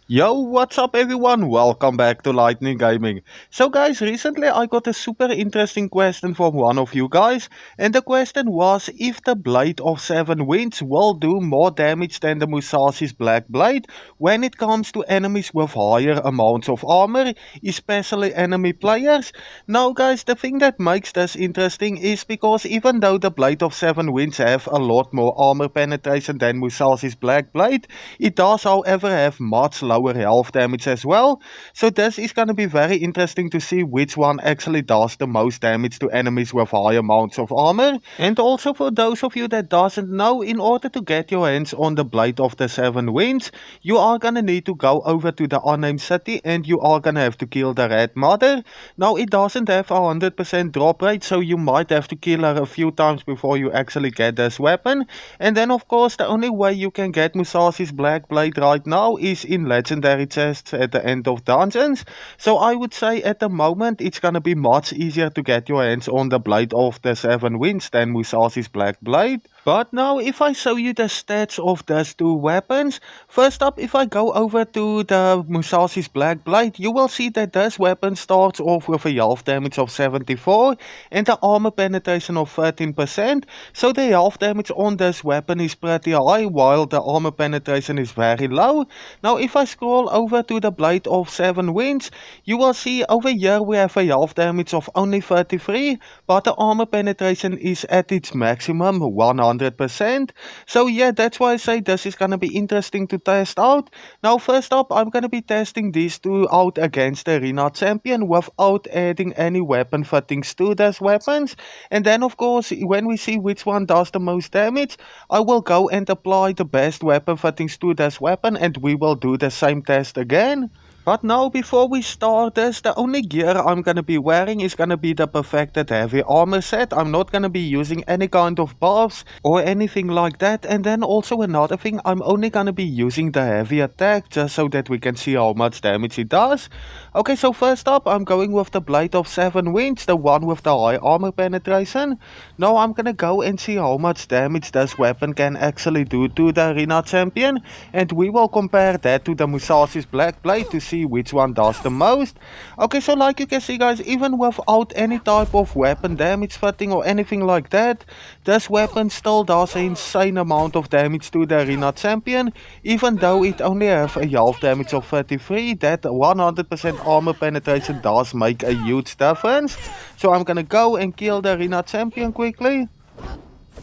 Yo, what's up everyone? Welcome back to Lightning Gaming. So guys, recently I got a super interesting question from one of you guys, and the question was if the Blade of Seven Winds will do more damage than the Musashi's Black Blade when it comes to enemies with higher amounts of armor, especially enemy players. Now guys, the thing that makes this interesting is because even though the Blade of Seven Winds have a lot more armor penetration than Musashi's Black Blade, it does however have much lower health damage as well. So this is going to be very interesting to see which one actually does the most damage to enemies with high amounts of armor. And also for those of you that doesn't know, in order to get your hands on the Blade of the Seven Winds, you are going to need to go over to the unnamed city and you are going to have to kill the Red Mother. Now it doesn't have a 100% drop rate, so you might have to kill her a few times before you actually get this weapon. And then of course the only way you can get Musashi's Black Blade right now is in legendary chests at the end of dungeons. So I would say at the moment it's gonna be much easier to get your hands on the Blade of the Seven Winds than Musashi's Black Blade. But now if I show you the stats of these two weapons, first up if I go over to the Musashi's Black Blade, you will see that this weapon starts off with a health damage of 74 and the armor penetration of 13%. So the health damage on this weapon is pretty high while the armor penetration is very low. Now if I scroll over to the Blade of Seven Winds, you will see over here we have a health damage of only 33, but the armor penetration is at its maximum 100%. So yeah, that's why I say this is gonna be interesting to test out. Now first up I'm gonna be testing these two out against the arena champion without adding any weapon fittings to these weapons. And then of course when we see which one does the most damage, I will go and apply the best weapon fittings to this weapon and we will do the same test again. But now before we start this, the only gear I'm gonna be wearing is gonna be the perfected heavy armor set. I'm not gonna be using any kind of buffs or anything like that. And then also another thing, I'm only gonna be using the heavy attack just so that we can see how much damage it does. Okay, so first up I'm going with the Blade of Seven Winds, the one with the high armor penetration. Now I'm gonna go and see how much damage this weapon can actually do to the arena champion. And we will compare that to the Musashi's Black Blade to see which one does the most. Okay, so like you can see guys, even without any type of weapon damage fitting or anything like that, this weapon still does an insane amount of damage to the arena champion. Even though it only have a health damage of 33, that 100% armor penetration does make a huge difference. So I'm gonna go and kill the arena champion quickly.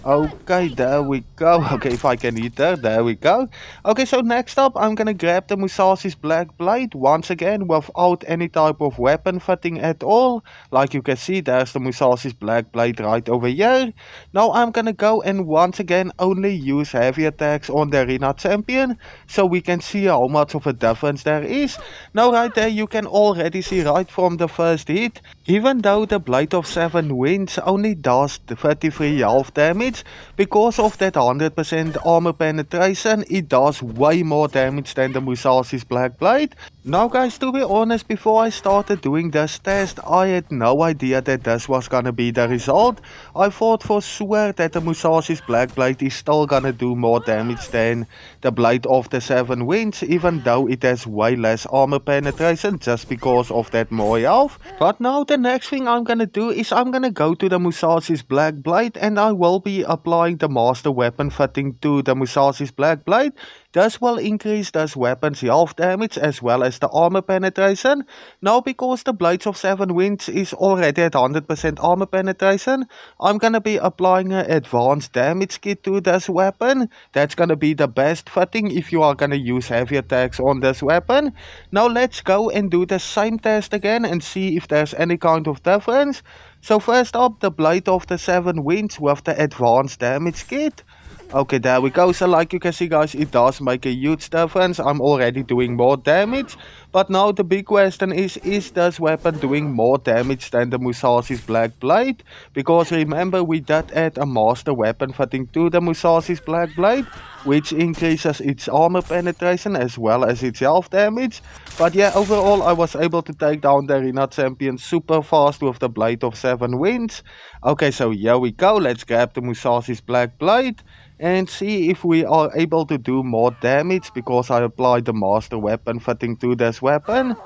Okay, there we go. Okay, if I can hit her, there we go. Okay, so next up, I'm gonna grab the Musashi's Black Blade once again without any type of weapon fitting at all. Like you can see, there's the Musashi's Black Blade right over here. Now I'm gonna go and once again only use heavy attacks on the arena champion, so we can see how much of a difference there is. Now right there, you can already see right from the first hit, even though the Blade of Seven Winds only does the 33 health damage, because of that 100% armor penetration, it does way more damage than the Musashi's Black Blade. Now guys, to be honest, before I started doing this test, I had no idea that this was gonna be the result. I thought for sure that the Musashi's Black Blade is still gonna do more damage than the Blade of the Seven Winds, even though it has way less armor penetration just because of that more health. But now the next thing I'm gonna do is I'm gonna go to the Musashi's Black Blade and I will be applying the master weapon fitting to the Musashi's Black Blade. This will increase this weapon's health damage as well as the armor penetration. Now because the Blades of Seven Winds is already at 100% armor penetration, I'm gonna be applying an advanced damage kit to this weapon. That's gonna be the best fitting if you are gonna use heavy attacks on this weapon. Now let's go and do the same test again and see if there's any kind of difference. So first up, the Blade of the Seven Winds with the advanced damage kit. Okay, there we go. So like you can see guys, it does make a huge difference. I'm already doing more damage. But now the big question is this weapon doing more damage than the Musashi's Black Blade? Because remember, we did add a master weapon fitting to the Musashi's Black Blade, which increases its armor penetration as well as its health damage. But yeah, overall I was able to take down the arena champion super fast with the Blade of Seven Winds. Okay, so here we go. Let's grab the Musashi's Black Blade. and see if we are able to do more damage because I applied the master weapon fitting to this weapon.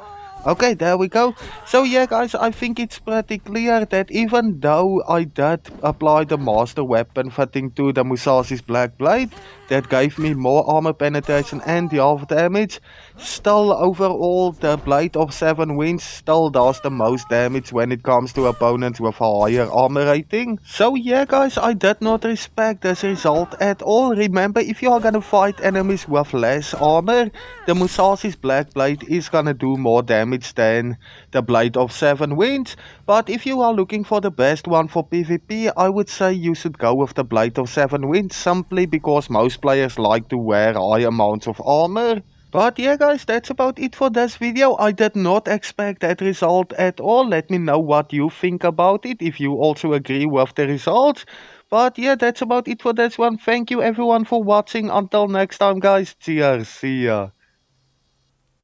Okay, there we go. So yeah guys, I think it's pretty clear that even though I did apply the master weapon fitting to the Musashi's Black Blade, that gave me more armor penetration and the half damage, still overall the Blade of 7 Winds still does the most damage when it comes to opponents with a higher armor rating. So yeah guys, I did not respect this result at all. Remember, if you are gonna fight enemies with less armor, the Musashi's Black Blade is gonna do more damage than the Blade of 7 Winds. But if you are looking for the best one for PvP, I would say you should go with the Blade of 7 Winds, simply because most players like to wear high amounts of armor. But yeah guys, that's about it for this video. I did not expect that result at all. Let me know what you think about it, if you also agree with the results. But yeah, that's about it for this one. Thank you everyone for watching. Until next time guys, cheers, see ya.